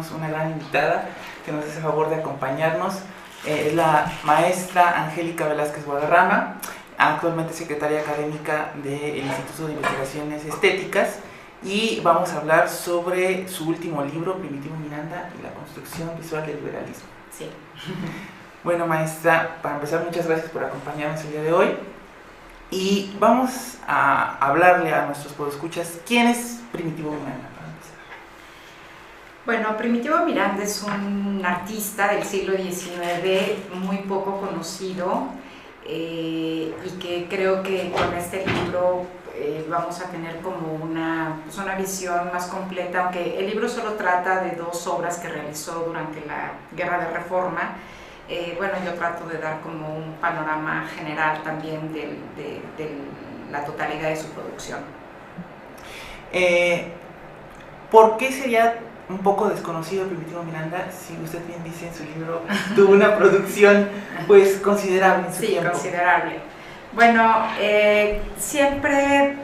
tenemos una gran invitada que nos hace el favor de acompañarnos. Es la maestra Angélica Velázquez Guadarrama, actualmente secretaria académica del Instituto de Investigaciones Estéticas, y vamos a hablar sobre su último libro, Primitivo Miranda y la construcción visual del liberalismo. Sí. Bueno, maestra, para empezar, muchas gracias por acompañarnos el día de hoy. Y vamos a hablarle a nuestros podescuchas, ¿quién es Primitivo Miranda? Para empezar. Bueno, Primitivo Miranda es un artista del siglo XIX muy poco conocido y que creo que con este libro vamos a tener como una visión más completa, aunque el libro solo trata de dos obras que realizó durante la Guerra de Reforma. Bueno, yo trato de dar como un panorama general también de la totalidad de su producción. ¿Por qué sería un poco desconocido Primitivo Miranda si usted bien dice en su libro tuvo una producción pues considerable en su tiempo? Sí, considerable. Bueno, siempre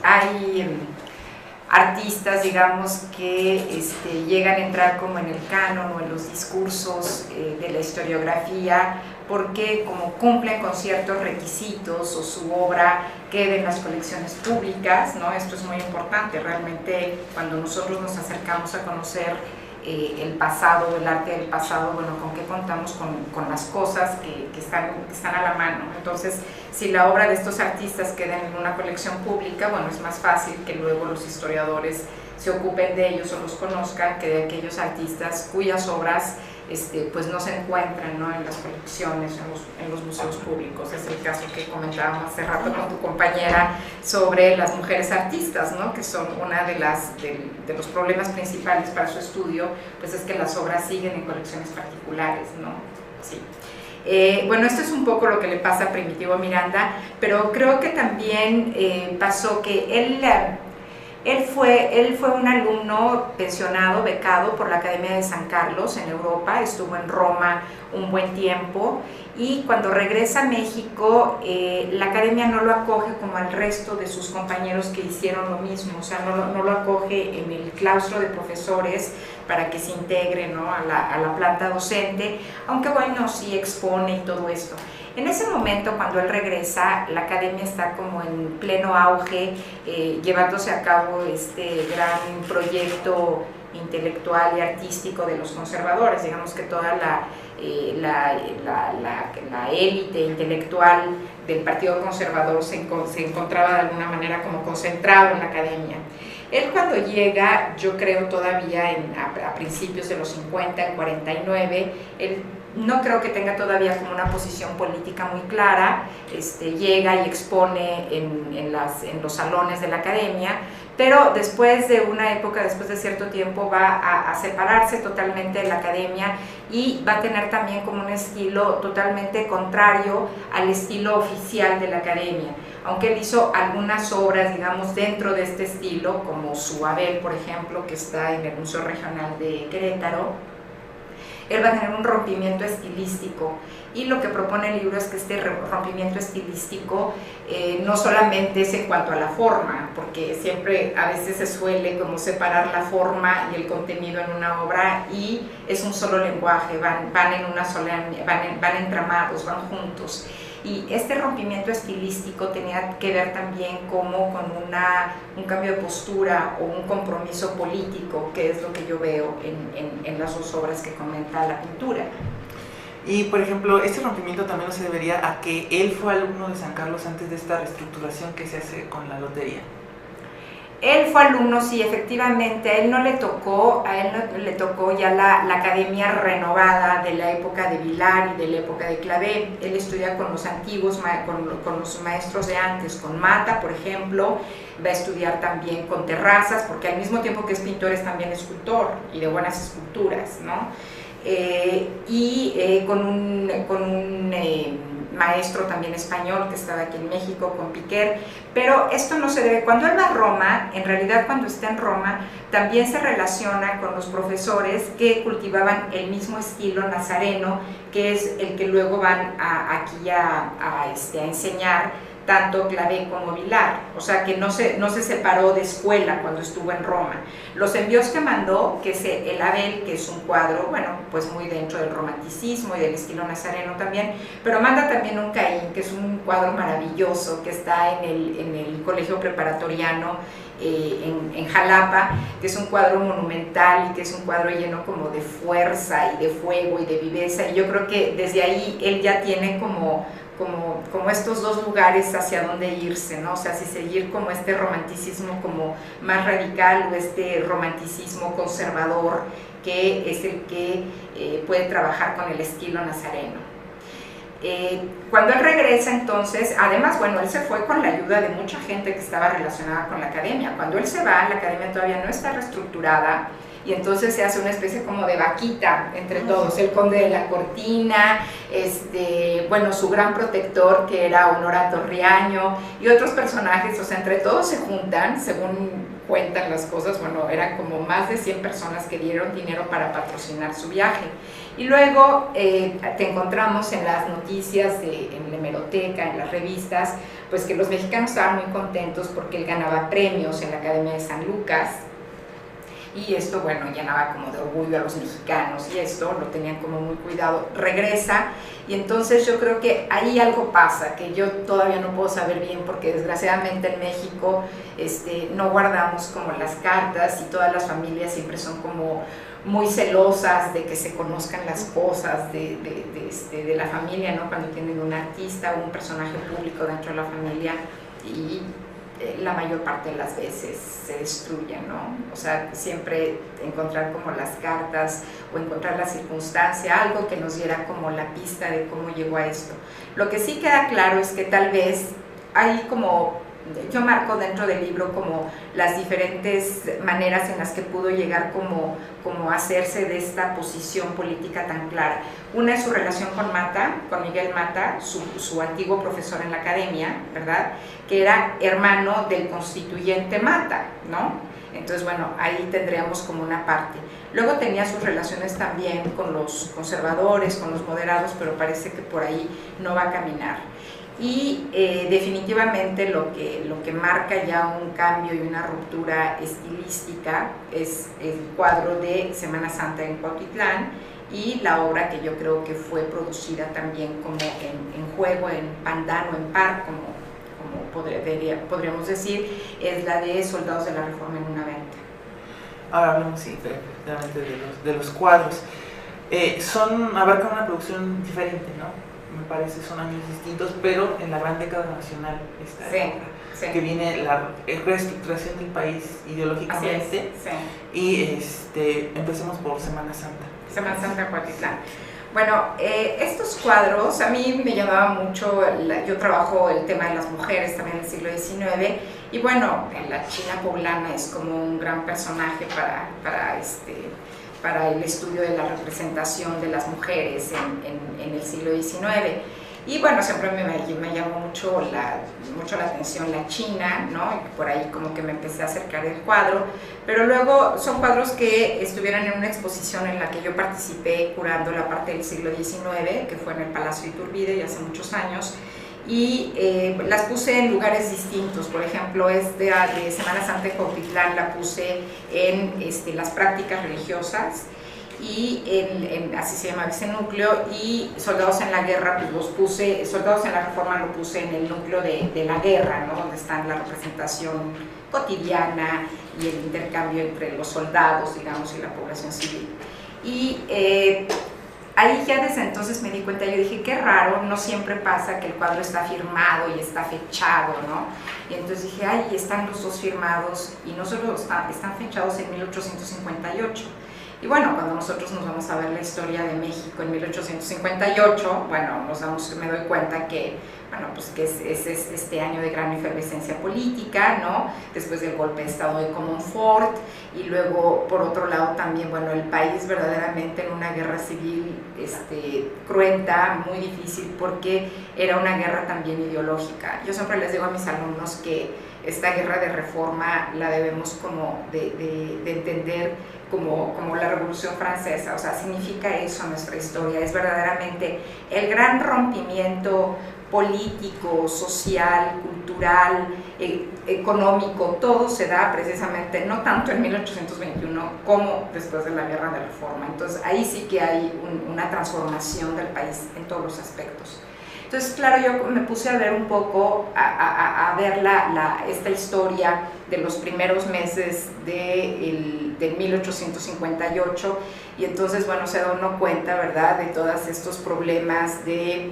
hay artistas, digamos, que llegan a entrar como en el canon o en los discursos de la historiografía porque como cumplen con ciertos requisitos o su obra queda en las colecciones públicas, ¿no? Esto es muy importante, realmente cuando nosotros nos acercamos a conocer el pasado, el arte del pasado, bueno, con qué contamos con las cosas que están a la mano. Entonces, si la obra de estos artistas queda en una colección pública, bueno, es más fácil que luego los historiadores se ocupen de ellos o los conozcan que de aquellos artistas cuyas obras pues no se encuentran, ¿no?, en las colecciones, en los museos públicos. Es el caso que comentábamos hace rato con tu compañera sobre las mujeres artistas, ¿no?, que son una de los problemas principales para su estudio, pues es que las obras siguen en colecciones particulares, ¿no? Sí. Bueno, esto es un poco lo que le pasa a Primitivo Miranda, pero creo que también pasó que él fue un alumno pensionado, becado por la Academia de San Carlos en Europa, estuvo en Roma un buen tiempo y cuando regresa a México la Academia no lo acoge como al resto de sus compañeros que hicieron lo mismo, o sea, no lo acoge en el claustro de profesores para que se integre, ¿no?, a la planta docente, aunque bueno, sí expone y todo esto. En ese momento, cuando él regresa, la academia está como en pleno auge, llevándose a cabo este gran proyecto intelectual y artístico de los conservadores. Digamos que toda la élite intelectual del Partido Conservador se encontraba de alguna manera como concentrado en la academia. Él cuando llega, yo creo todavía a principios de los 50, en 49, él no creo que tenga todavía como una posición política muy clara, llega y expone en los salones de la academia, pero después de una época, después de cierto tiempo, va a separarse totalmente de la academia y va a tener también como un estilo totalmente contrario al estilo oficial de la academia. Aunque él hizo algunas obras, digamos, dentro de este estilo, como su Abel, por ejemplo, que está en el Museo Regional de Querétaro, él va a tener un rompimiento estilístico y lo que propone el libro es que este rompimiento estilístico no solamente es en cuanto a la forma, porque siempre a veces se suele como separar la forma y el contenido en una obra y es un solo lenguaje, van entramados, van juntos. Y este rompimiento estilístico tenía que ver también como con un cambio de postura o un compromiso político, que es lo que yo veo en las dos obras que comenta la pintura. Y, por ejemplo, este rompimiento también no se debería a que él fue alumno de San Carlos antes de esta reestructuración que se hace con la lotería. Él fue alumno, sí, efectivamente, a él le tocó ya la academia renovada de la época de Vilar y de la época de Clavé. Él estudia con los antiguos, con los maestros de antes, con Mata, por ejemplo, va a estudiar también con Terrazas, porque al mismo tiempo que es pintor es también escultor y de buenas esculturas, ¿no? Con un maestro también español que estaba aquí en México, con Piquer, pero esto no se debe. Cuando él va a Roma, en realidad cuando está en Roma, también se relaciona con los profesores que cultivaban el mismo estilo nazareno, que es el que luego van aquí a enseñar tanto Clavé como Vilar, o sea que no se separó de escuela cuando estuvo en Roma. Los envíos que mandó, que es el Abel, que es un cuadro, bueno, pues muy dentro del romanticismo y del estilo nazareno también, pero manda también un Caín, que es un cuadro maravilloso, que está en el colegio preparatoriano en Jalapa, que es un cuadro monumental y que es un cuadro lleno como de fuerza y de fuego y de viveza, y yo creo que desde ahí él ya tiene como estos dos lugares hacia dónde irse, ¿no? O sea, si seguir como este romanticismo como más radical o este romanticismo conservador que es el que puede trabajar con el estilo nazareno. Cuando él regresa entonces, además, bueno, él se fue con la ayuda de mucha gente que estaba relacionada con la academia. Cuando él se va, la academia todavía no está reestructurada, y entonces se hace una especie como de vaquita entre todos, el conde de la Cortina, bueno, su gran protector que era Honorato Riaño y otros personajes, o sea, entre todos se juntan, según cuentan las cosas, bueno, eran como más de 100 personas que dieron dinero para patrocinar su viaje. Y luego te encontramos en las noticias, en la hemeroteca, en las revistas, pues que los mexicanos estaban muy contentos porque él ganaba premios en la Academia de San Lucas, y esto, bueno, llenaba como de orgullo a los mexicanos, y esto lo tenían como muy cuidado. Regresa, y entonces yo creo que ahí algo pasa, que yo todavía no puedo saber bien, porque desgraciadamente en México no guardamos como las cartas, y todas las familias siempre son como muy celosas de que se conozcan las cosas de la familia, ¿no? Cuando tienen un artista o un personaje público dentro de la familia, y la mayor parte de las veces se destruyen, ¿no? O sea, siempre encontrar como las cartas o encontrar la circunstancia, algo que nos diera como la pista de cómo llegó a esto. Lo que sí queda claro es que tal vez hay como, yo marco dentro del libro como las diferentes maneras en las que pudo llegar como hacerse de esta posición política tan clara. Una es su relación con Mata, con Miguel Mata, su antiguo profesor en la academia, ¿verdad?, que era hermano del constituyente Mata, ¿no? Entonces, bueno, ahí tendríamos como una parte. Luego tenía sus relaciones también con los conservadores, con los moderados, pero parece que por ahí no va a caminar. Y definitivamente lo que marca ya un cambio y una ruptura estilística es el cuadro de Semana Santa en Cuautitlán, y la obra que yo creo que fue producida también como en juego, en pandano, en par, como podríamos decir, es la de Soldados de la Reforma en una venta. Ahora hablamos, sí, efectivamente de los cuadros. Abarcan una producción diferente, ¿no? Me parece, son años distintos, pero en la gran década nacional esta época, sí, que viene la reestructuración del país ideológicamente. Sí. Y empecemos por Semana Santa. Semana Santa, Cuautitlán. Bueno, estos cuadros a mí me llamaban mucho, yo trabajo el tema de las mujeres también del siglo XIX, y bueno, la China poblana es como un gran personaje para el estudio de la representación de las mujeres en el siglo XIX. Y bueno, siempre me llamó mucho la atención la China, ¿no? Y por ahí como que me empecé a acercar el cuadro, pero luego son cuadros que estuvieron en una exposición en la que yo participé curando la parte del siglo XIX, que fue en el Palacio Iturbide, ya hace muchos años, y las puse en lugares distintos. Por ejemplo, de Semana Santa de Cuautitlán la puse en las prácticas religiosas, y así se llama ese núcleo, y Soldados en la Guerra, pues los puse, Soldados en la Reforma lo puse en el núcleo de la guerra, ¿no?, donde está la representación cotidiana y el intercambio entre los soldados, digamos, y la población civil. Y ahí ya desde entonces me di cuenta, yo dije, qué raro, no siempre pasa que el cuadro está firmado y está fechado, ¿no? Y entonces dije, ay, están los dos firmados, y no solo están fechados en 1858. Y bueno, cuando nosotros nos vamos a ver la historia de México en 1858, bueno, me doy cuenta que, bueno, pues que es este año de gran efervescencia política, ¿no?, después del golpe de estado de Comonfort, y luego, por otro lado, también, bueno, el país verdaderamente en una guerra civil cruenta, muy difícil, porque era una guerra también ideológica. Yo siempre les digo a mis alumnos que esta guerra de reforma la debemos como de entender como la Revolución Francesa, o sea, significa eso nuestra historia, es verdaderamente el gran rompimiento político, social, cultural, económico, todo se da precisamente, no tanto en 1821 como después de la Guerra de Reforma. Entonces ahí sí que hay una transformación del país en todos los aspectos. Entonces, claro, yo me puse a ver un poco, a ver esta historia de los primeros meses de 1858, y entonces, bueno, se da uno cuenta, ¿verdad?, de todos estos problemas que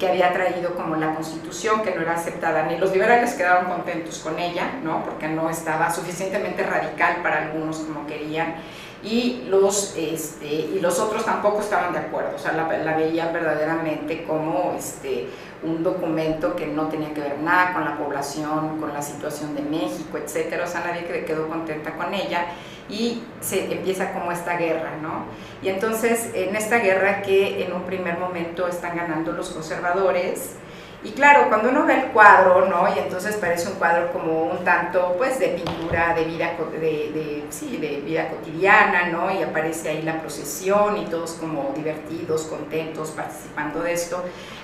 había traído como la Constitución, que no era aceptada, ni los liberales quedaron contentos con ella, ¿no?, porque no estaba suficientemente radical para algunos como querían, y los otros tampoco estaban de acuerdo, o sea, la veían verdaderamente como un documento que no tenía que ver nada con la población, con la situación de México, etcétera, o sea, nadie quedó contenta con ella, y se empieza como esta guerra, ¿no? Y entonces, en esta guerra que en un primer momento están ganando los conservadores, y claro, cuando uno ve el cuadro, ¿no?, y entonces parece un cuadro como un tanto, pues, de pintura, de vida cotidiana, ¿no?, y aparece ahí la procesión y todos como divertidos, contentos, participando de esto,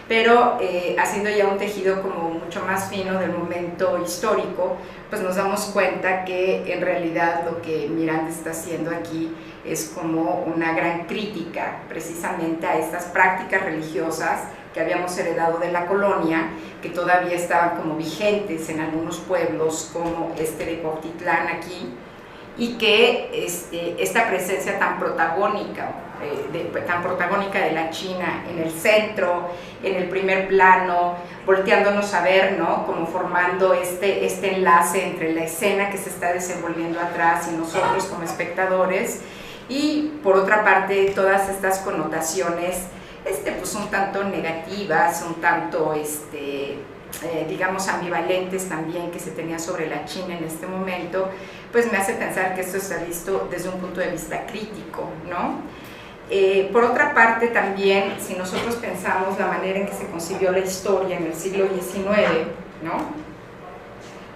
pero haciendo ya un tejido como mucho más fino del momento histórico, pues nos damos cuenta que en realidad lo que Miranda está haciendo aquí es como una gran crítica precisamente a estas prácticas religiosas que habíamos heredado de la colonia, que todavía estaban como vigentes en algunos pueblos como de Cuautitlán aquí, y que esta presencia tan protagónica de la China en el centro, en el primer plano, volteándonos a ver, ¿no?, como formando este enlace entre la escena que se está desenvolviendo atrás y nosotros como espectadores, y por otra parte todas estas connotaciones pues un tanto negativas, un tanto digamos ambivalentes también que se tenía sobre la China en este momento, pues me hace pensar que esto está visto desde un punto de vista crítico, ¿no? Por otra parte también, si nosotros pensamos la manera en que se concibió la historia en el siglo XIX, ¿no?,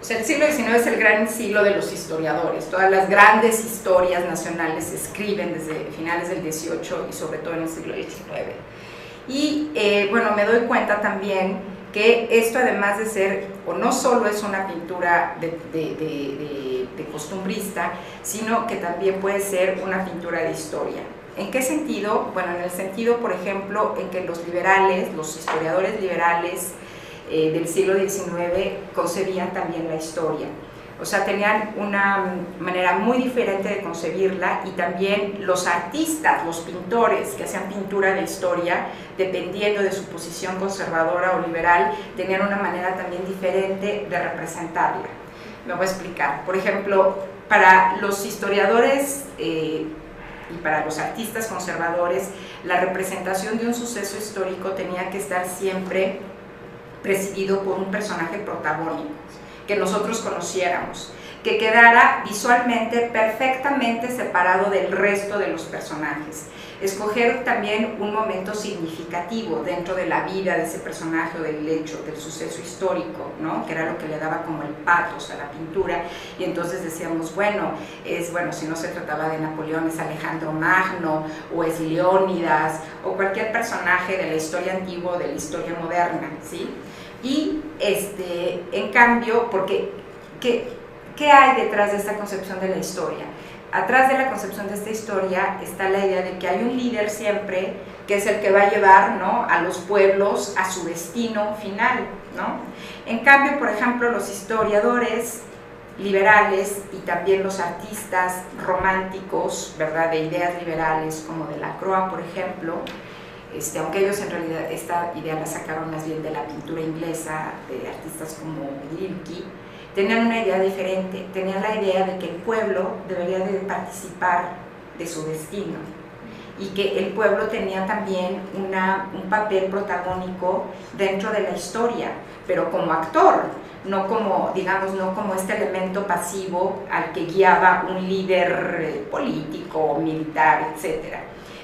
o sea, el siglo XIX es el gran siglo de los historiadores. Todas las grandes historias nacionales se escriben desde finales del XVIII y sobre todo en el siglo XIX. Y bueno, me doy cuenta también que esto, además de ser, o no solo es una pintura de costumbrista, sino que también puede ser una pintura de historia. ¿En qué sentido? Bueno, en el sentido, por ejemplo, en que los liberales, los historiadores liberales del siglo XIX concebían también la historia. O sea, tenían una manera muy diferente de concebirla, y también los artistas, los pintores que hacían pintura de historia, dependiendo de su posición conservadora o liberal, tenían una manera también diferente de representarla. Me voy a explicar. Por ejemplo, para los historiadores y para los artistas conservadores, la representación de un suceso histórico tenía que estar siempre presidido por un personaje protagónico, que nosotros conociéramos, que quedara visualmente perfectamente separado del resto de los personajes. Escoger también un momento significativo dentro de la vida de ese personaje o del hecho, del suceso histórico, ¿no?, que era lo que le daba como el pathos a la pintura. Y entonces decíamos, bueno, si no se trataba de Napoleón, es Alejandro Magno, o es Leónidas, o cualquier personaje de la historia antigua o de la historia moderna, ¿sí? Y en cambio, porque ¿qué hay detrás de esta concepción de la historia? Atrás de la concepción de esta historia está la idea de que hay un líder siempre que es el que va a llevar, ¿no?, a los pueblos a su destino final, ¿no? En cambio, por ejemplo, los historiadores liberales y también los artistas románticos, ¿verdad?, de ideas liberales como Delacroix, por ejemplo, aunque ellos en realidad esta idea la sacaron más bien de la pintura inglesa, de artistas como Rilke, tenían una idea diferente. Tenían la idea de que el pueblo debería de participar de su destino, y que el pueblo tenía también un papel protagónico dentro de la historia, pero como actor, no como, digamos, no como este elemento pasivo al que guiaba un líder político, militar, etc.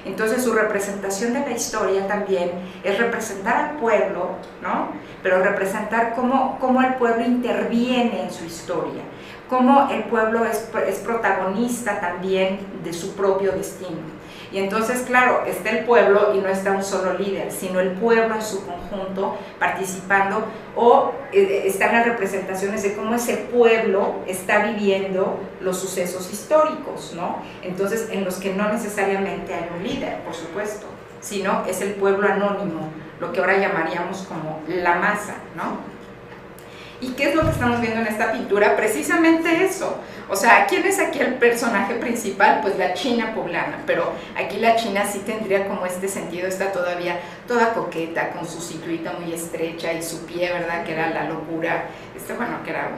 Entonces su representación de la historia también es representar al pueblo, ¿no? Pero representar cómo el pueblo interviene en su historia, cómo el pueblo es protagonista también de su propio destino. Y entonces, claro, está el pueblo y no está un solo líder, sino el pueblo en su conjunto participando, o están las representaciones de cómo ese pueblo está viviendo los sucesos históricos, ¿no? Entonces, en los que no necesariamente hay un líder, por supuesto, sino es el pueblo anónimo, lo que ahora llamaríamos como la masa, ¿no? ¿Y qué es lo que estamos viendo en esta pintura? Precisamente eso. O sea, ¿quién es aquí el personaje principal? Pues la China poblana, pero aquí la China sí tendría como este sentido, está todavía toda coqueta, con su cinturita muy estrecha y su pie, ¿verdad? Que era la locura, bueno, que era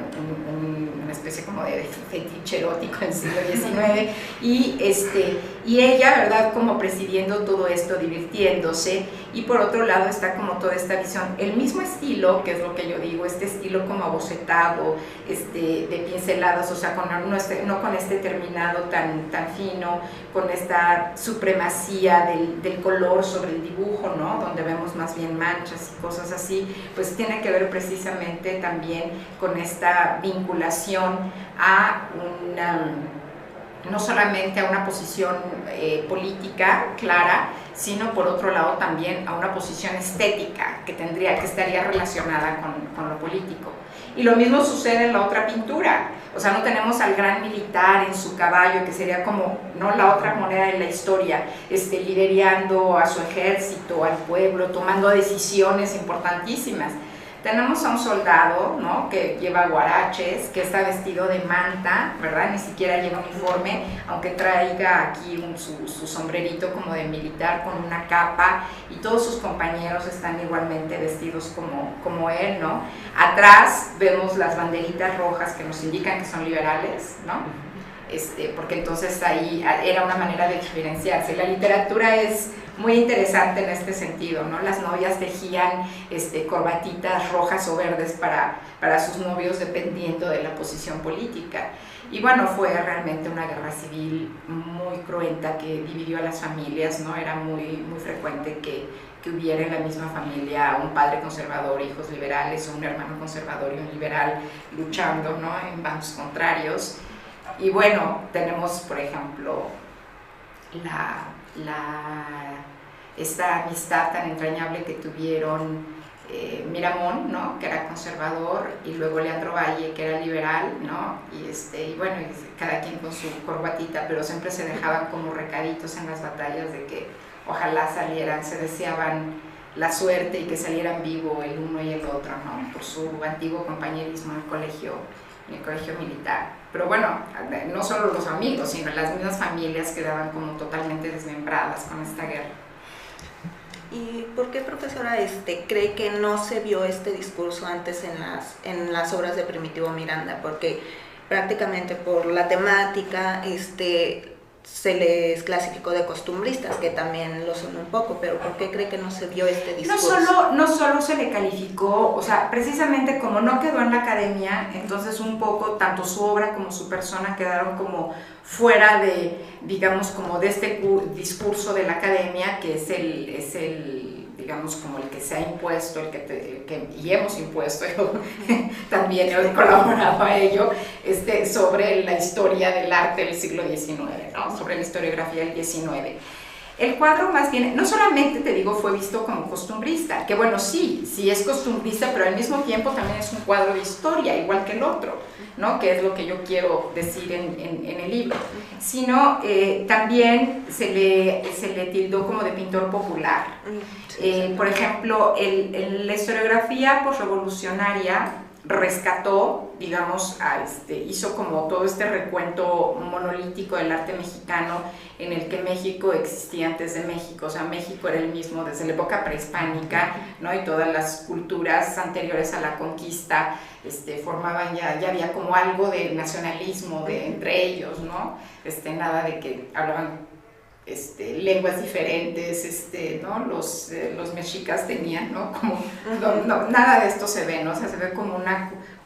una especie como de fetiche erótico en el siglo XIX, y ella, ¿verdad? Como presidiendo todo esto, divirtiéndose, y por otro lado está como toda esta visión, el mismo estilo, que es lo que yo digo, este estilo como abocetado, de pinceladas, o sea, no con este terminado tan fino, con esta supremacía del color sobre el dibujo, ¿no? Donde vemos más bien manchas y cosas así, pues tiene que ver precisamente también con esta vinculación a no solamente a una posición política clara, sino por otro lado también a una posición estética que estaría relacionada con lo político. Y lo mismo sucede en la otra pintura, o sea, no tenemos al gran militar en su caballo, que sería como, ¿no?, la otra moneda de la historia, liderando a su ejército, al pueblo, tomando decisiones importantísimas. Tenemos a un soldado, ¿no?, que lleva guaraches, que está vestido de manta, ¿verdad? Ni siquiera lleva uniforme, aunque traiga aquí su sombrerito como de militar con una capa, y todos sus compañeros están igualmente vestidos como él, ¿no? Atrás vemos las banderitas rojas que nos indican que son liberales, ¿no? Porque entonces ahí era una manera de diferenciarse. La literatura es muy interesante en este sentido, ¿no? Las novias tejían corbatitas rojas o verdes para sus novios dependiendo de la posición política. Y bueno, fue realmente una guerra civil muy cruenta que dividió a las familias, ¿no? Era muy frecuente que hubiera en la misma familia un padre conservador, hijos liberales, o un hermano conservador y un liberal luchando, ¿no?, en bandos contrarios. Y bueno, tenemos, por ejemplo, esta amistad tan entrañable que tuvieron Miramón, ¿no?, que era conservador, y luego Leandro Valle, que era liberal, ¿no? Y bueno, cada quien con su corbatita, pero siempre se dejaban como recaditos en las batallas de que ojalá salieran, se deseaban la suerte y que salieran vivo el uno y el otro, ¿no?, por su antiguo compañerismo en el colegio militar. Pero bueno, no solo los amigos, sino las mismas familias quedaban como totalmente desmembradas con esta guerra. ¿Y por qué, profesora, cree que no se vio este discurso antes en las obras de Primitivo Miranda? Porque prácticamente por la temática se les clasificó de costumbristas, que también lo son un poco, pero ¿por qué cree que no se vio este discurso? No solo se le calificó, o sea, precisamente como no quedó en la academia, entonces un poco tanto su obra como su persona quedaron como fuera de, digamos, como de este discurso de la academia, que es el digamos, como el que se ha impuesto, y hemos impuesto, yo también he colaborado a ello, sobre la historia del arte del siglo XIX, ¿no?, sobre la historiografía del XIX. El cuadro más bien, no solamente, te digo, fue visto como costumbrista, que bueno, sí es costumbrista, pero al mismo tiempo también es un cuadro de historia, igual que el otro, ¿no?, que es lo que yo quiero decir en el libro, sino también se le tildó como de pintor popular. Por ejemplo, la historiografía posrevolucionaria rescató, digamos, hizo como todo este recuento monolítico del arte mexicano, en el que México existía antes de México, o sea, México era el mismo desde la época prehispánica, ¿no?, y todas las culturas anteriores a la conquista formaban ya había como algo de nacionalismo entre ellos, ¿no? Nada de que hablaban lenguas diferentes, ¿no? Los mexicas tenían, ¿no? Como, nada de esto se ve, ¿no? O sea, se ve como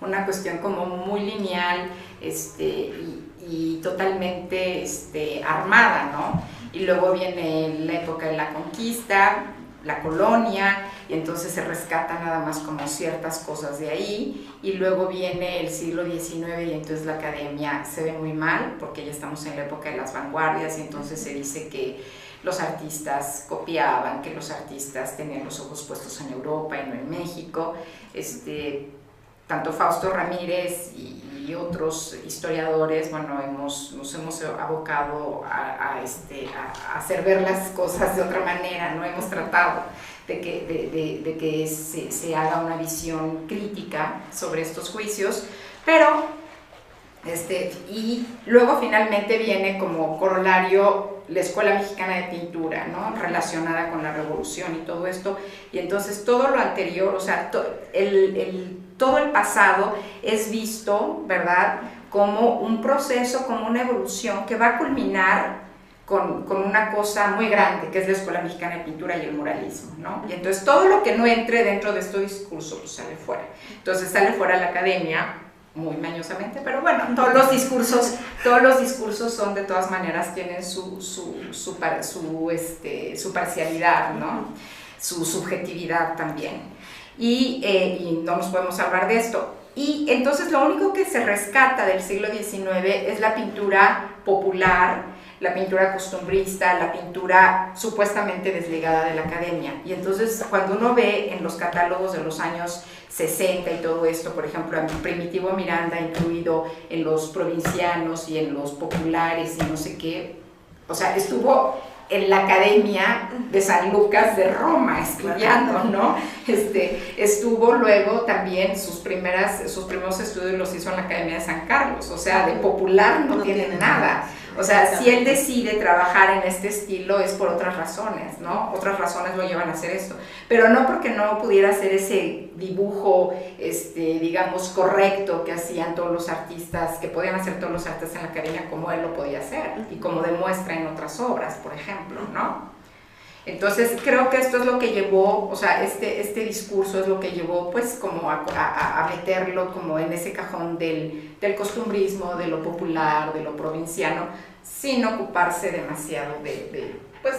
una cuestión como muy lineal, y totalmente armada, ¿no? y luego viene la época de la conquista, la colonia, y entonces se rescata nada más como ciertas cosas de ahí, y luego viene el siglo XIX y entonces la academia se ve muy mal porque ya estamos en la época de las vanguardias, y entonces se dice que los artistas copiaban, que los artistas tenían los ojos puestos en Europa y no en México. Tanto Fausto Ramírez y otros historiadores, bueno, nos hemos abocado a hacer ver las cosas de otra manera, ¿no? Hemos tratado de que se haga una visión crítica sobre estos juicios, pero y luego finalmente viene como corolario la Escuela Mexicana de Pintura, ¿no? Relacionada con la Revolución y todo esto, y entonces todo lo anterior, o sea, todo el pasado es visto, ¿verdad?, como un proceso, como una evolución que va a culminar con una cosa muy grande, que es la Escuela Mexicana de Pintura y el muralismo, ¿no? Y entonces todo lo que no entre dentro de este discurso, pues sale fuera. Entonces sale fuera la academia, muy mañosamente, pero bueno, todos los discursos son, de todas maneras, tienen su parcialidad, ¿no? Su subjetividad también, y no nos podemos hablar de esto. Y entonces lo único que se rescata del siglo XIX es la pintura popular, la pintura costumbrista, la pintura supuestamente desligada de la academia. Y entonces cuando uno ve en los catálogos de los años 60 y todo esto, por ejemplo, a Primitivo Miranda incluido en los provincianos y en los populares y no sé qué, o sea, estuvo en la Academia de San Lucas de Roma estudiando, ¿no? Estuvo luego también, sus primeros estudios los hizo en la Academia de San Carlos, o sea, de popular no tiene nada. O sea, si él decide trabajar en este estilo es por otras razones, ¿no? Otras razones lo llevan a hacer esto, pero no porque no pudiera hacer ese dibujo, digamos, correcto que hacían todos los artistas, que podían hacer todos los artistas en la academia como él lo podía hacer, y como demuestra en otras obras, por ejemplo, ¿no? Entonces creo que esto es lo que llevó, o sea, este discurso es lo que llevó pues como a meterlo como en ese cajón del costumbrismo, de lo popular, de lo provinciano, sin ocuparse demasiado de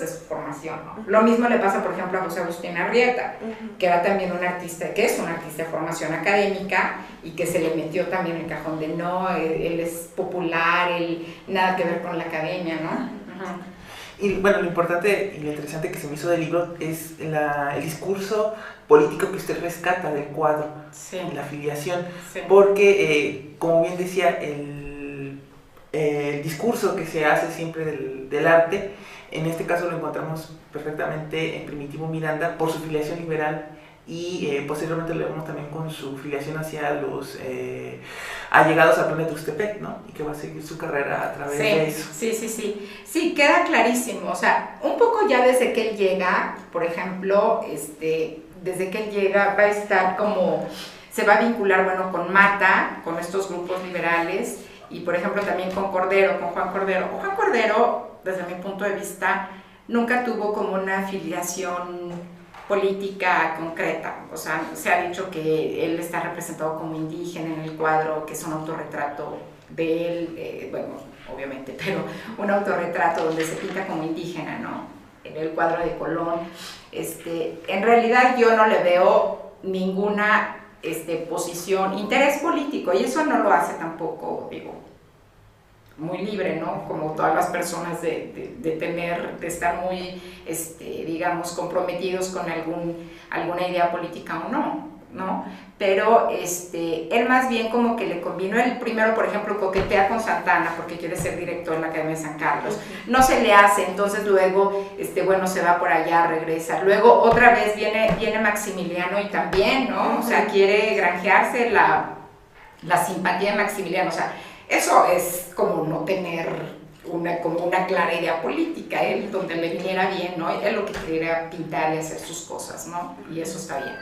su formación, ¿no? Lo mismo le pasa, por ejemplo, a José Agustín Arrieta, que era también un artista, que es un artista de formación académica y que se le metió también el cajón de no, él es popular, él nada que ver con la academia, ¿no? Uh-huh. Y bueno, lo importante y lo interesante que se me hizo del libro es el discurso político que usted rescata del cuadro, sí, la afiliación, sí, porque como bien decía, el discurso que se hace siempre del arte, en este caso lo encontramos perfectamente en Primitivo Miranda por su filiación liberal, y posteriormente lo vemos también con su filiación hacia los allegados al plan de Tuxtepec, ¿no? Y que va a seguir su carrera a través de eso. Sí, queda clarísimo. O sea, un poco ya desde que él llega, por ejemplo, desde que él llega va a estar como, se va a vincular, bueno, con Mata, con estos grupos liberales, y por ejemplo también con Cordero, con Juan Cordero. Juan Cordero, desde mi punto de vista, nunca tuvo como una afiliación política concreta. O sea, se ha dicho que él está representado como indígena en el cuadro, que es un autorretrato de él, bueno, obviamente, pero un autorretrato donde se pinta como indígena, ¿no? En el cuadro de Colón. En realidad yo no le veo ninguna posición, interés político, y eso no lo hace tampoco, digo, muy libre, ¿no? Como todas las personas de estar muy, digamos, comprometidos con alguna idea política o no, ¿no? Pero él más bien como que le convino, él primero, por ejemplo, coquetea con Santana porque quiere ser director en la Academia de San Carlos, no se le hace, entonces luego, bueno, se va por allá, regresa, luego otra vez viene Maximiliano y también, ¿no? O sea, quiere granjearse la simpatía de Maximiliano, o sea, eso es como no tener como una clara idea política, él donde le viniera bien, ¿no? Él lo que quería pintar y hacer sus cosas, ¿no? Y eso está bien.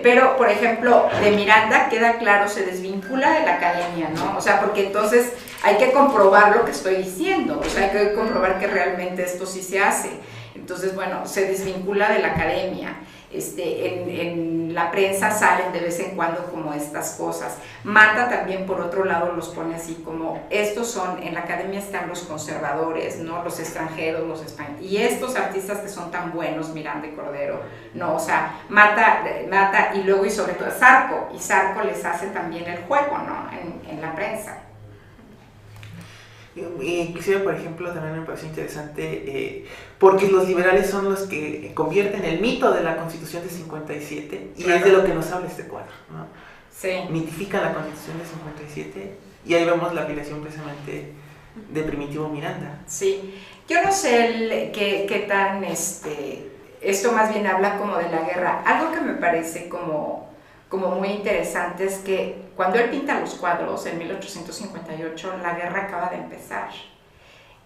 Pero, por ejemplo, de Miranda queda claro, se desvincula de la academia, ¿no? O sea, porque entonces hay que comprobar lo que estoy diciendo, o sea, hay que comprobar que realmente esto sí se hace. Entonces, bueno, se desvincula de la academia. En la prensa salen de vez en cuando como estas cosas. Marta también por otro lado los pone así como, estos son, en la academia están los conservadores, ¿no? Los extranjeros, los españoles, y estos artistas que son tan buenos, Miranda y Cordero, ¿no? O sea, Marta y luego y sobre todo Zarco, y Zarco les hace también el juego, ¿no? En la prensa. Inclusive, por ejemplo, también me pareció interesante porque los liberales son los que convierten el mito de la Constitución de 57 y claro. Es de lo que nos habla este cuadro, ¿no? Sí. Mitifican la Constitución de 57 y ahí vemos la afiliación precisamente de Primitivo Miranda. Sí, yo no sé qué tan, esto más bien habla como de la guerra. Algo que me parece como muy interesante es que cuando él pinta los cuadros en 1858, la guerra acaba de empezar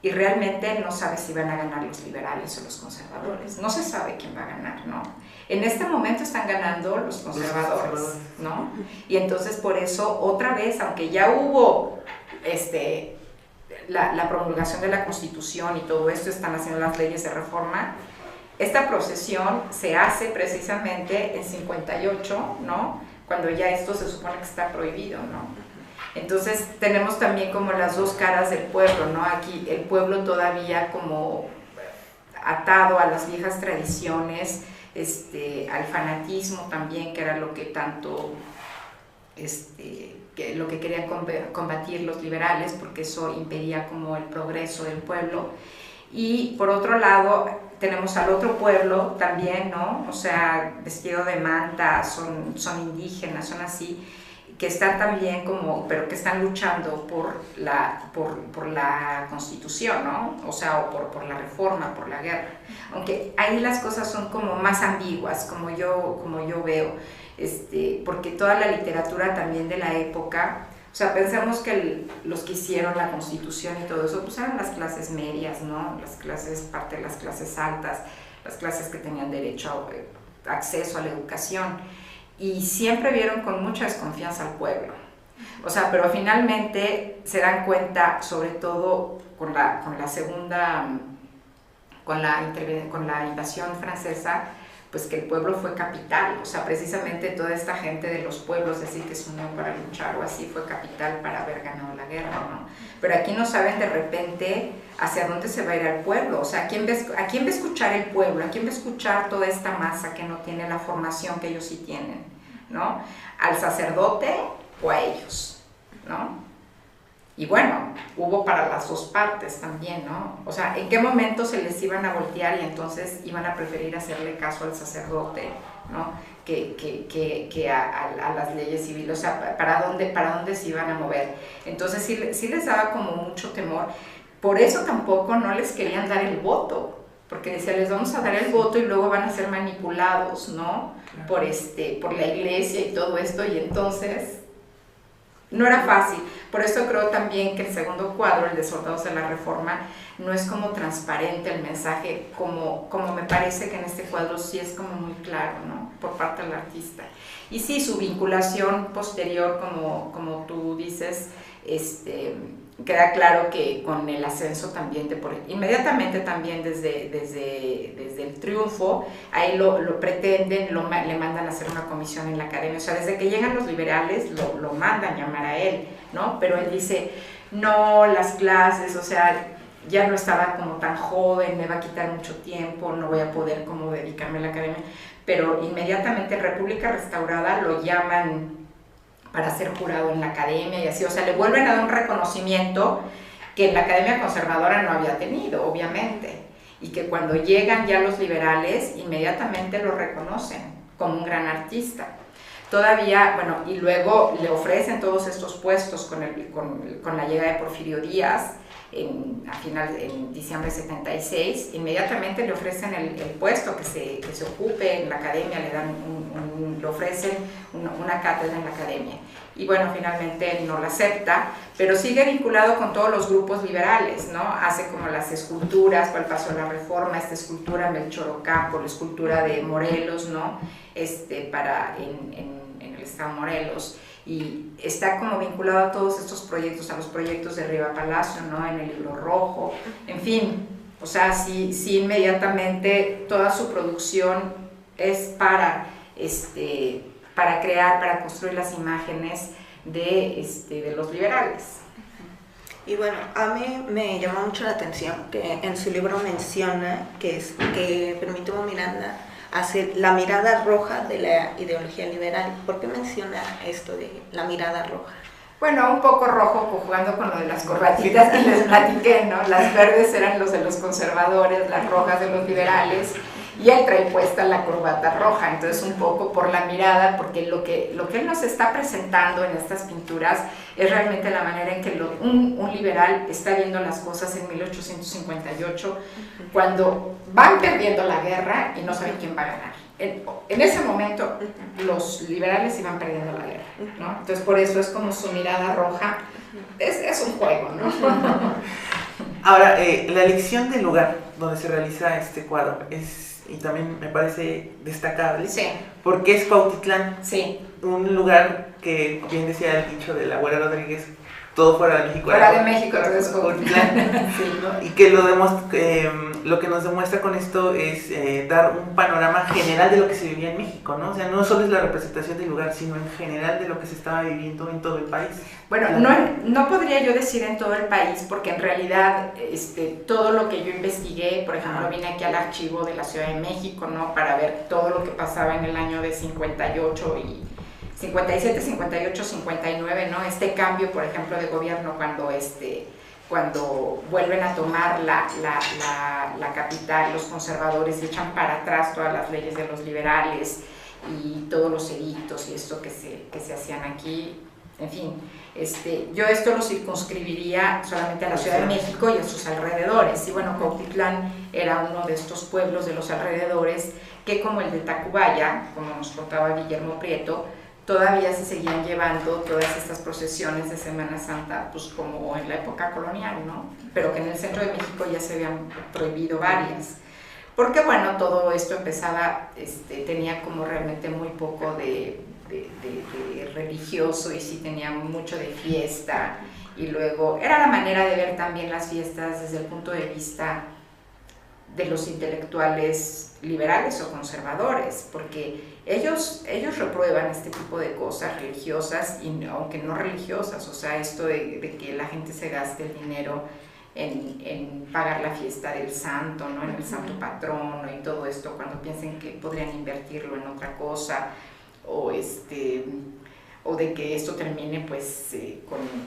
y realmente él no sabe si van a ganar los liberales o los conservadores. No se sabe quién va a ganar, ¿no? En este momento están ganando los conservadores, ¿no? Y entonces por eso otra vez, aunque ya hubo la promulgación de la Constitución y todo esto, están haciendo las leyes de reforma, esta procesión se hace precisamente en 58, ¿no? Cuando ya esto se supone que está prohibido, ¿no? Entonces tenemos también como las dos caras del pueblo, ¿no? Aquí el pueblo todavía como atado a las viejas tradiciones, al fanatismo también, que era lo que tanto, lo que querían combatir los liberales, porque eso impedía como el progreso del pueblo. Y por otro lado tenemos al otro pueblo también, ¿no? O sea, vestido de manta, son indígenas, son así, que están también como, pero que están luchando por la Constitución, ¿no? O sea, o por la reforma, por la guerra. Aunque ahí las cosas son como más ambiguas, como yo veo, porque toda la literatura también de la época, o sea, pensamos que los que hicieron la Constitución y todo eso, pues eran las clases medias, ¿no? Parte de las clases altas, las clases que tenían derecho a acceso a la educación, y siempre vieron con mucha desconfianza al pueblo. O sea, pero finalmente se dan cuenta, sobre todo con la invasión francesa, pues que el pueblo fue capital, o sea, precisamente toda esta gente de los pueblos, decir que se unió para luchar o así, fue capital para haber ganado la guerra, ¿no? Pero aquí no saben de repente hacia dónde se va a ir el pueblo, o sea, ¿a quién va a escuchar el pueblo? ¿A quién va a escuchar toda esta masa que no tiene la formación que ellos sí tienen, ¿no? ¿Al sacerdote o a ellos, ¿no? Y bueno, hubo para las dos partes también, ¿no? O sea, ¿en qué momento se les iban a voltear y entonces iban a preferir hacerle caso al sacerdote, ¿no? que a las leyes civiles? O sea, ¿para dónde se iban a mover? Entonces sí les daba como mucho temor. Por eso tampoco no les querían dar el voto, porque decía, les vamos a dar el voto y luego van a ser manipulados, ¿no? Por la iglesia y todo esto, y entonces no era fácil. Por eso creo también que el segundo cuadro, el de Soldados de la Reforma, no es como transparente el mensaje, como me parece que en este cuadro sí es como muy claro, ¿no? Por parte del artista. Y sí, su vinculación posterior, como tú dices, queda claro que con el ascenso también, inmediatamente también desde el triunfo, ahí lo pretenden, le mandan a hacer una comisión en la academia, o sea, desde que llegan los liberales lo mandan llamar a él, ¿no? Pero él dice, no, las clases, o sea, ya no estaba como tan joven, me va a quitar mucho tiempo, no voy a poder como dedicarme a la academia, pero inmediatamente en República Restaurada lo llaman para ser jurado en la academia y así, o sea, le vuelven a dar un reconocimiento que en la academia conservadora no había tenido, obviamente, y que cuando llegan ya los liberales, inmediatamente lo reconocen como un gran artista. Todavía, bueno, y luego le ofrecen todos estos puestos con la llegada de Porfirio Díaz, en diciembre de 76, inmediatamente le ofrecen el puesto que se ocupe en la academia, le ofrecen una cátedra en la academia. Y bueno, finalmente no la acepta, pero sigue vinculado con todos los grupos liberales, ¿no? Hace como las esculturas para el paso de la Reforma, esta escultura Melchor Ocampo, la escultura de Morelos, ¿no? En el estado de Morelos. Y está como vinculado a todos estos proyectos, a los proyectos de Riva Palacio, ¿no? En el Libro Rojo, en fin, o sea, sí inmediatamente toda su producción es para crear, para construir las imágenes de los liberales. Y bueno, a mí me llamó mucho la atención que en su libro menciona que Primitivo Miranda hace la mirada roja de la ideología liberal. ¿Por qué menciona esto de la mirada roja? Bueno, un poco rojo, jugando con lo de las corbatitas que les platiqué, ¿no? Las verdes eran los de los conservadores, las rojas de los liberales, y él trae puesta la corbata roja, entonces un poco por la mirada, porque lo que él nos está presentando en estas pinturas es realmente la manera en que un liberal está viendo las cosas en 1858, cuando van perdiendo la guerra y no saben quién va a ganar. En ese momento los liberales iban perdiendo la guerra, ¿no? Entonces por eso es como su mirada roja, es un juego, ¿no? Ahora, la elección del lugar donde se realiza este cuadro y también me parece destacable, sí, porque es Cuautitlán, sí, un lugar que, bien decía el dicho de la abuela Rodríguez, todo fuera de México. Fuera de México, entonces Cuautitlán. Sí, ¿no? Y que lo que nos demuestra con esto es dar un panorama general de lo que se vivía en México, ¿no? O sea, no solo es la representación del lugar, sino en general de lo que se estaba viviendo en todo el país. Bueno, no podría yo decir en todo el país, porque en realidad todo lo que yo investigué, por ejemplo, vine aquí al archivo de la Ciudad de México, ¿no? Para ver todo lo que pasaba en el año de 58 y 57, 58, 59, ¿no? Este cambio, por ejemplo, de gobierno cuando vuelven a tomar la capital, los conservadores echan para atrás todas las leyes de los liberales y todos los edictos y esto que se hacían aquí. En fin, yo esto lo circunscribiría solamente a la Ciudad de México y a sus alrededores. Y bueno, Cuautitlán era uno de estos pueblos de los alrededores que, como el de Tacubaya, como nos contaba Guillermo Prieto, todavía se seguían llevando todas estas procesiones de Semana Santa, pues como en la época colonial, ¿no? Pero que en el centro de México ya se habían prohibido varias. Porque bueno, todo esto empezaba, tenía como realmente muy poco de religioso y sí tenía mucho de fiesta. Y luego era la manera de ver también las fiestas desde el punto de vista de los intelectuales liberales o conservadores, porque ellos reprueban este tipo de cosas religiosas, y aunque no religiosas, o sea, esto de que la gente se gaste el dinero en pagar la fiesta del santo, ¿no? En el santo patrono y todo esto, cuando piensen que podrían invertirlo en otra cosa, o de que esto termine pues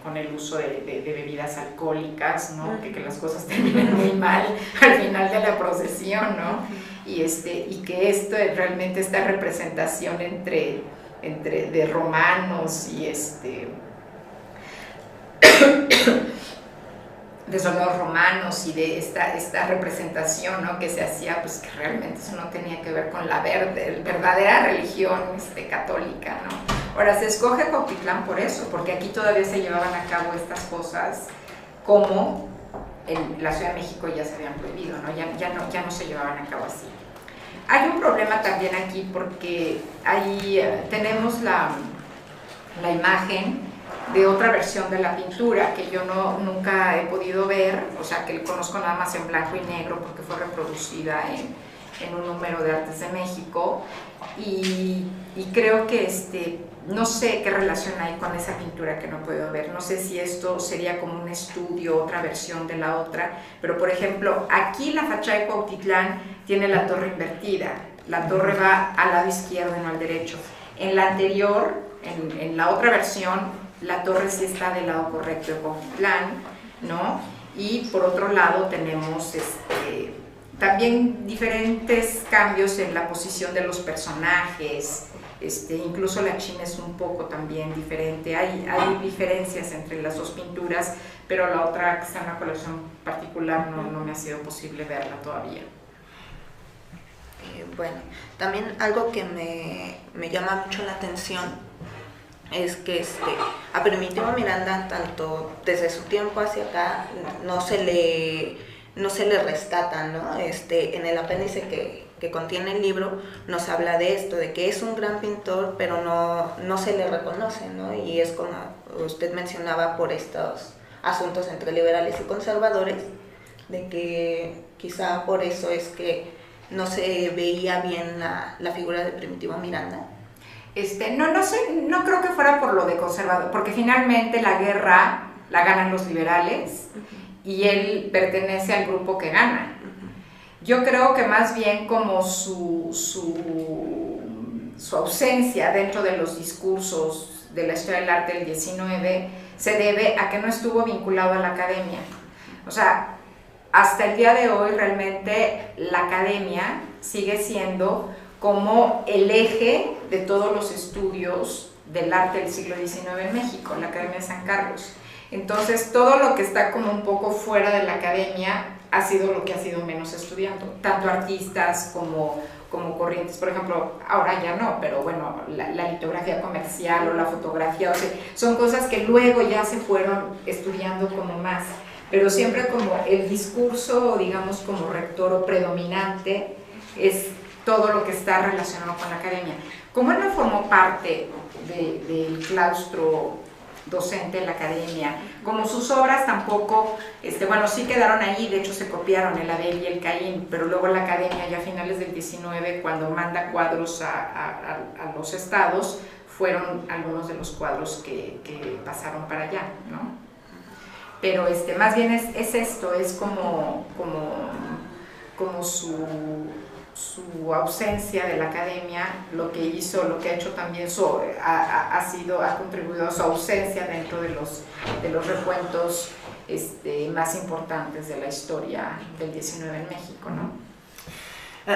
con el uso de bebidas alcohólicas, ¿no? Que las cosas terminen muy mal al final de la procesión, ¿no? Y que esto realmente esta representación de romanos y de soldados romanos y de esta representación, ¿no? Que se hacía, pues que realmente eso no tenía que ver con la verdadera religión católica, ¿no? Ahora, se escoge Cuautitlán por eso, porque aquí todavía se llevaban a cabo estas cosas, como en la Ciudad de México ya se habían prohibido, ¿no? Ya no se llevaban a cabo así. Hay un problema también aquí, porque ahí tenemos la imagen de otra versión de la pintura que yo nunca he podido ver, o sea, que conozco nada más en blanco y negro porque fue reproducida en un número de Artes de México, y creo que no sé qué relación hay con esa pintura que no puedo ver. No sé si esto sería como un estudio, otra versión de la otra, pero por ejemplo, aquí la fachada de Cuautitlán tiene la torre invertida, la torre va al lado izquierdo y no al derecho. En la anterior, en la otra versión, la torre sí está del lado correcto de Cuautitlán, ¿no? Y por otro lado tenemos también diferentes cambios en la posición de los personajes, incluso la China es un poco también diferente, hay diferencias entre las dos pinturas, pero la otra que está en una colección particular no me ha sido posible verla todavía. Bueno, también algo que me llama mucho la atención es que a Primitivo Miranda, tanto desde su tiempo hacia acá, no se le rescata, ¿no? En el apéndice que contiene el libro nos habla de esto, de que es un gran pintor, pero no se le reconoce, ¿no? Y es como usted mencionaba, por estos asuntos entre liberales y conservadores, de que quizá por eso es que no se veía bien la figura de Primitivo Miranda. No sé, no creo que fuera por lo de conservador, porque finalmente la guerra la ganan los liberales y él pertenece al grupo que gana. Yo creo que más bien como su ausencia dentro de los discursos de la historia del arte del 19 se debe a que no estuvo vinculado a la academia. O sea, hasta el día de hoy realmente la academia sigue siendo como el eje de todos los estudios del arte del siglo XIX en México, la Academia de San Carlos. Entonces, todo lo que está como un poco fuera de la academia ha sido lo que ha sido menos estudiando, tanto artistas como corrientes. Por ejemplo, ahora ya no, pero bueno, la litografía comercial o la fotografía, o sea, son cosas que luego ya se fueron estudiando como más, pero siempre como el discurso, digamos, como rector o predominante es todo lo que está relacionado con la academia. Como él no formó parte del claustro docente de la academia, como sus obras tampoco, bueno, sí quedaron ahí, de hecho se copiaron el Abel y el Caín, pero luego la academia ya a finales del 19, cuando manda cuadros a los estados, fueron algunos de los cuadros que pasaron para allá, ¿no? Pero más bien es esto, es como su ausencia de la academia, lo que hizo, lo que ha hecho también ha contribuido a su ausencia dentro de los recuentos más importantes de la historia del 19 en México, ¿no?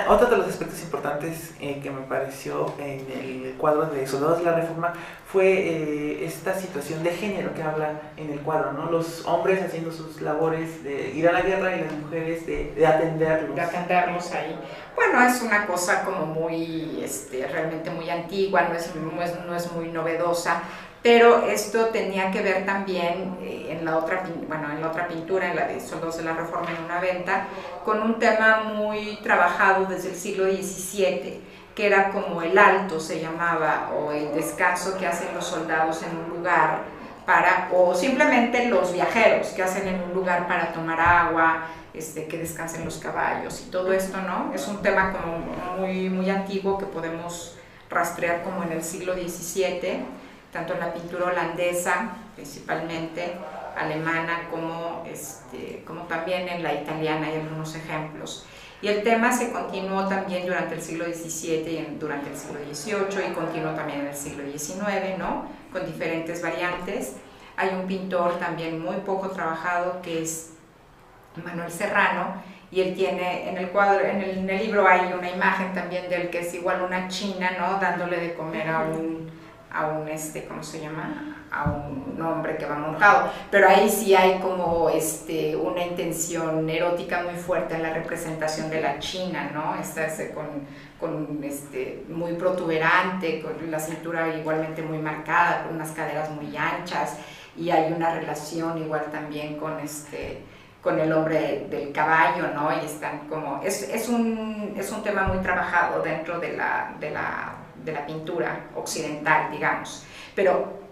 Otro de los aspectos importantes que me pareció en el cuadro de Soldados de la Reforma fue esta situación de género que habla en el cuadro, ¿no? Los hombres haciendo sus labores de ir a la guerra y las mujeres de atenderlos. De atenderlos ahí. Bueno, es una cosa como muy, realmente muy antigua, no es muy novedosa, pero esto tenía que ver también en la otra pintura, en la de Soldados de la Reforma en una venta, con un tema muy trabajado desde el siglo XVII, que era como el alto se llamaba, o el descanso que hacen los soldados en un lugar o simplemente los viajeros que hacen en un lugar para tomar agua, que descansen los caballos y todo esto, ¿no? Es un tema como muy, muy antiguo que podemos rastrear como en el siglo XVII, tanto en la pintura holandesa, principalmente alemana, como también en la italiana hay algunos ejemplos. Y el tema se continuó también durante el siglo XVII y durante el siglo XVIII y continuó también en el siglo XIX, ¿no? Con diferentes variantes. Hay un pintor también muy poco trabajado que es Manuel Serrano, y él tiene en el cuadro, en el libro hay una imagen también de él que es igual una china, ¿no? Dándole de comer a un ¿cómo se llama? A un hombre que va montado, pero ahí sí hay como una intención erótica muy fuerte en la representación de la china, ¿no? Muy protuberante, con la cintura igualmente muy marcada, con unas caderas muy anchas, y hay una relación igual también con el hombre del caballo, ¿no? Y están como, es un tema muy trabajado dentro de la pintura occidental, digamos, pero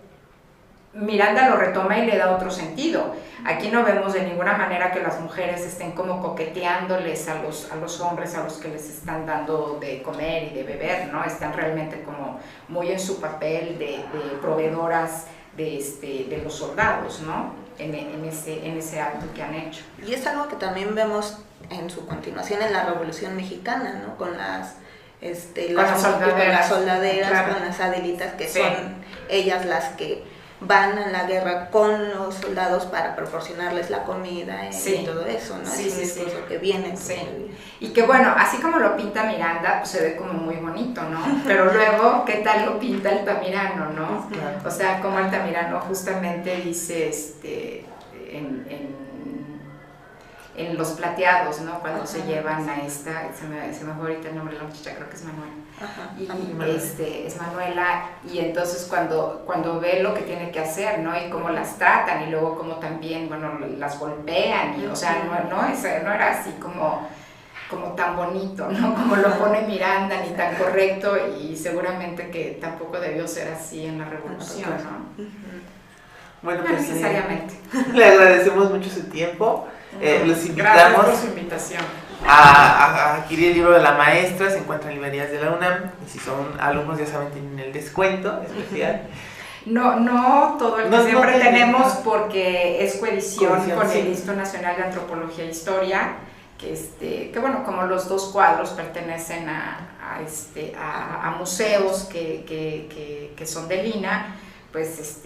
Miranda lo retoma y le da otro sentido. Aquí no vemos de ninguna manera que las mujeres estén como coqueteándoles a los hombres a los que les están dando de comer y de beber, ¿no? Están realmente como muy en su papel de proveedoras de los soldados, ¿no? En ese acto que han hecho. Y es algo que también vemos en su continuación en la Revolución Mexicana, ¿no? Con las soldaderas, claro. Con las adelitas, que sí, son ellas las que van a la guerra con los soldados para proporcionarles la comida sí, y todo eso, ¿no? Sí, es un discurso que viene. Sí. Y que bueno, así como lo pinta Miranda, pues se ve como muy bonito, ¿no? Pero luego, ¿qué tal lo pinta Altamirano, no? Claro. O sea, como Altamirano justamente dice en Los Plateados, ¿no? Cuando se llevan a se me fue ahorita el nombre de la muchacha, creo que es Manuel. Ajá. Y es Manuela, y entonces cuando ve lo que tiene que hacer, ¿no? Y cómo las tratan, y luego cómo también, bueno, las golpean, y o sea, no era así como tan bonito, ¿no? Como lo pone Miranda, ni tan correcto, y seguramente que tampoco debió ser así en la Revolución, ¿no? Bueno, no pues necesariamente. Le agradecemos mucho su tiempo. Los invitamos. Gracias por su invitación. a adquirir el libro de la maestra. Se encuentra en librerías de la UNAM y si son alumnos ya saben tienen el descuento especial. No todo el que siempre tenemos porque es coedición con sí. el Instituto Nacional de Antropología e Historia, que bueno, como los dos cuadros pertenecen a museos que son del INAH, pues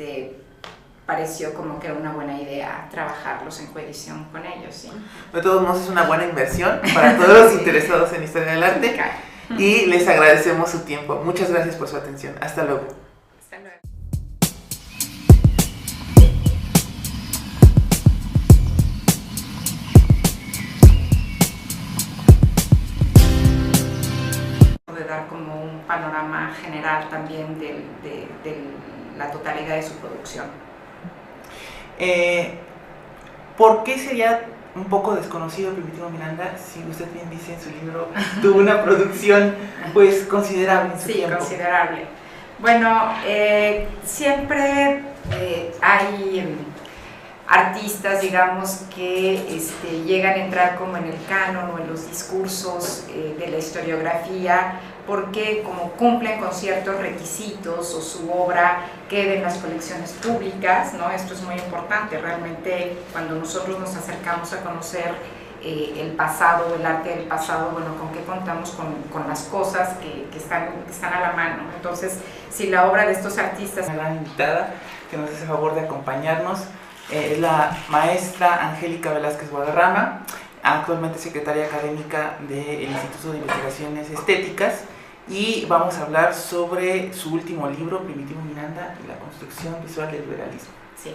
pareció como que era una buena idea trabajarlos en coedición con ellos, ¿sí? De todos modos es una buena inversión para todos los interesados en historia del arte y les agradecemos su tiempo. Muchas gracias por su atención. Hasta luego. Hasta luego. De dar como un panorama general también de la totalidad de su producción. ¿Por qué sería un poco desconocido Primitivo Miranda si usted bien dice en su libro tuvo una producción pues considerable en su tiempo? Sí, considerable. Bueno, siempre hay artistas, digamos, que llegan a entrar como en el canon o en los discursos de la historiografía porque como cumplen con ciertos requisitos o su obra queda en las colecciones públicas, ¿no? Esto es muy importante, realmente cuando nosotros nos acercamos a conocer el pasado, el arte del pasado, bueno, con qué contamos con las cosas que están a la mano. Entonces, si la obra de estos artistas... Una gran invitada que nos hace favor de acompañarnos es la maestra Angélica Velázquez Guadarrama, actualmente secretaria académica del Instituto de Investigaciones Estéticas, y vamos a hablar sobre su último libro, Primitivo Miranda y la construcción visual del liberalismo. Sí.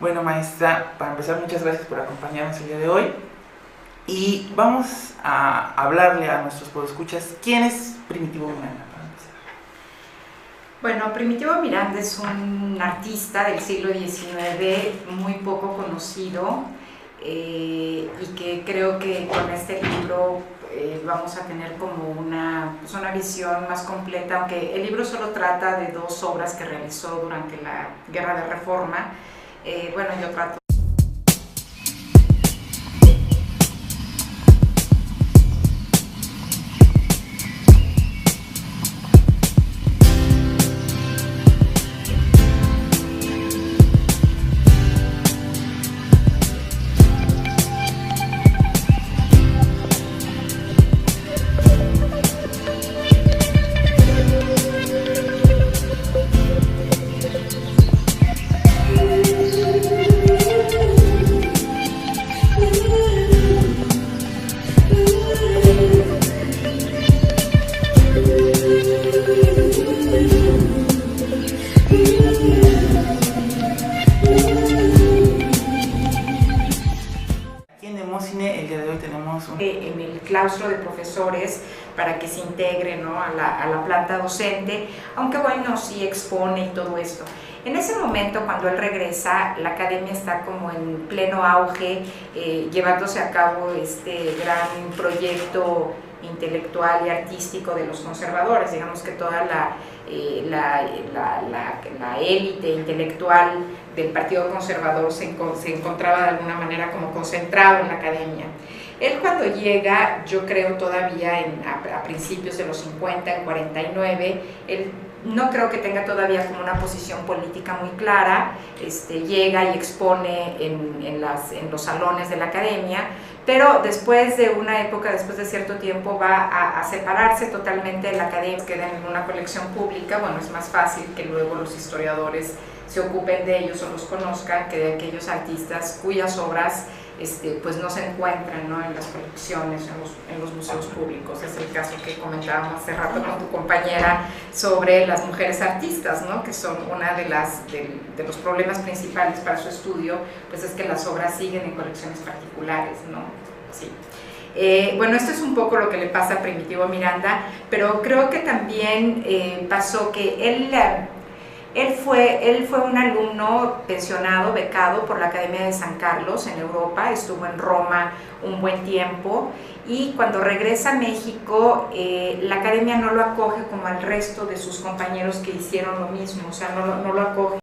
Bueno, maestra, para empezar, muchas gracias por acompañarnos el día de hoy. Y vamos a hablarle a nuestros podescuchas, ¿quién es Primitivo Miranda? Para empezar. Bueno, Primitivo Miranda es un artista del siglo XIX muy poco conocido y que creo que con este libro vamos a tener como una visión más completa, aunque el libro solo trata de dos obras que realizó durante la Guerra de Reforma. Bueno, yo trato en el claustro de profesores para que se integre, ¿no?, a la planta docente, aunque bueno, sí expone y todo esto. En ese momento, cuando él regresa, la academia está como en pleno auge, llevándose a cabo este gran proyecto intelectual y artístico de los conservadores. Digamos que toda la élite intelectual del Partido Conservador se encontraba de alguna manera como concentrado en la academia. Él cuando llega, yo creo todavía a principios de los 50, en 49, él no creo que tenga todavía como una posición política muy clara, llega y expone en los salones de la academia, pero después de una época, después de cierto tiempo, va a separarse totalmente de la academia, queda en una colección pública. Bueno, es más fácil que luego los historiadores se ocupen de ellos o los conozcan que de aquellos artistas cuyas obras pues no se encuentran, ¿no?, en las colecciones, en los museos públicos. Es el caso que comentábamos hace rato con tu compañera sobre las mujeres artistas, ¿no?, que son una de los problemas principales para su estudio, pues es que las obras siguen en colecciones particulares, ¿no? Sí. Bueno, esto es un poco lo que le pasa a Primitivo Miranda, pero creo que también pasó que él fue un alumno pensionado, becado por la Academia de San Carlos en Europa, estuvo en Roma un buen tiempo y cuando regresa a México la Academia no lo acoge como al resto de sus compañeros que hicieron lo mismo, o sea, no lo acoge.